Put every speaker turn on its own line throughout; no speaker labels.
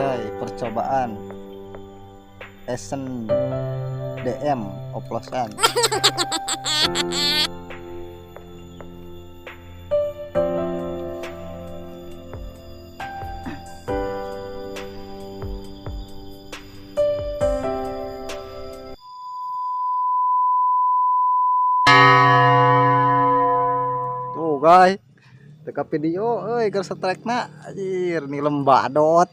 Guys, percobaan Esen DM oplosan. Tuh guys, teka video keur strike na anjir nih lembadot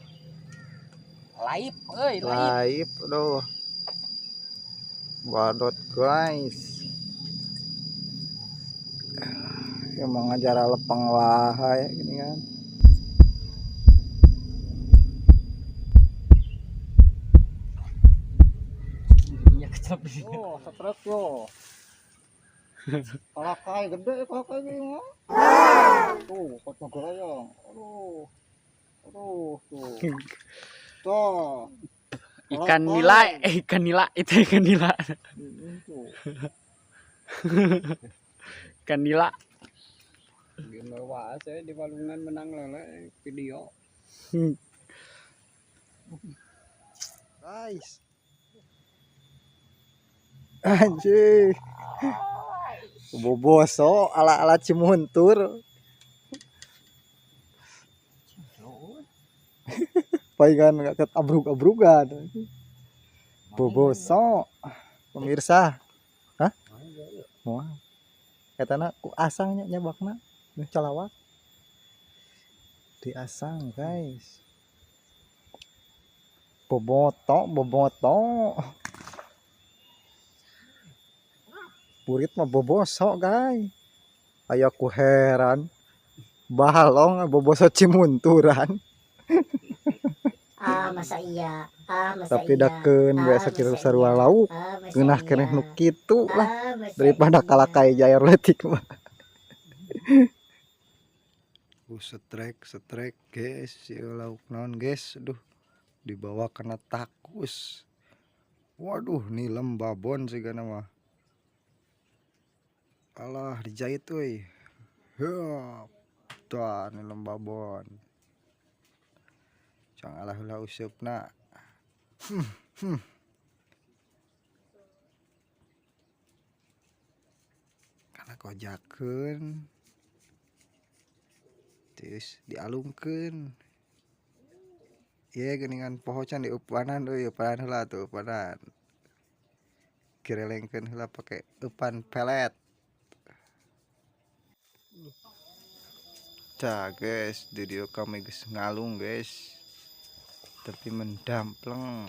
live aduh badot guys emang acara lepeng wahai gini kan. Oh strike yo kalakai gede kalakai gini tuh kot goyang aduh tuh tuh
ikan nila itu ikan nila ikan nila
gimana wah saya di Balungan menang lele video
guys anjir boboso ala cimuntur palingan nggak abrug-abrugan boboso pemirsa hah mau katana ku asangnya nyabakna nu calawak diasang guys boboto purit mah boboso guys aya ku heran balong boboso cimunturan
masa iya
tapi dakeun we sakira sarua lauk geunah keneh nu kitu lah daripada kalakai jair letik mah. Strike guys si lauk naon guys aduh dibawa kena takus waduh nilem babon sigana mah alah dijahit euy heuh tah nilem babon cang alah heula usupna karena kojakeun terus dialungkeun ye geuningan poho can diupanan euy upanan heula tuh upanan kirelengkeun heula pake upan pelet. Cah guys video kami geus ngalung guys tapi mendampleng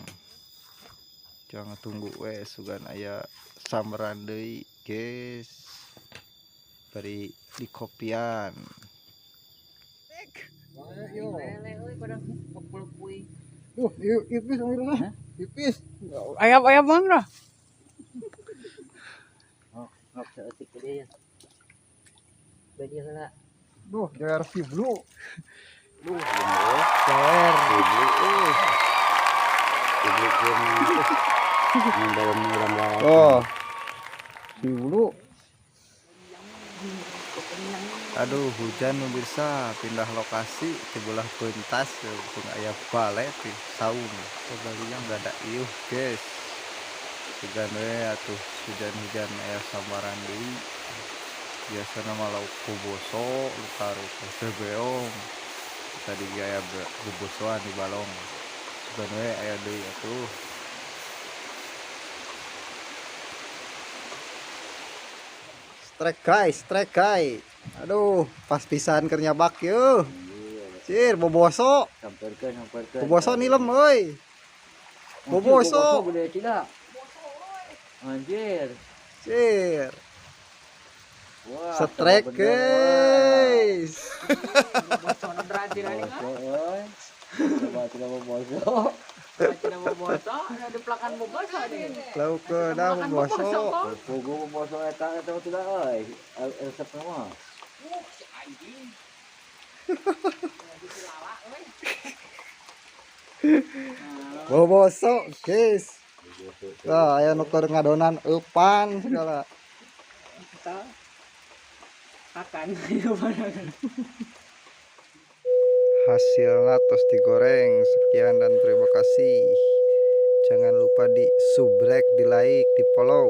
jangan tunggu we sugan aya samberan deui guys bari di kopian ipis
ayam mana
duh jair siblu oh siblu aduh hujan pemirsa pindah lokasi di belah pentas langsung aya bale di saung kebalinya enggak ada ieuh guys sugan we atuh hujan-hujan aya sambaran deui biasa nama lauk boboso taruh ke beong tadi aya bobosoan di balong sugan we aya deui atuh strike guys aduh pas pisan keur nyabak yeuh cir boboso nilem euy boboso
anjir
cir strike guys lauk keuna boboso boboso guys nah aya nu keur ngadonan eupan segala
akan
hasilnya tos digoreng sekian dan kasih. Jangan lupa di subrek, di like, di follow.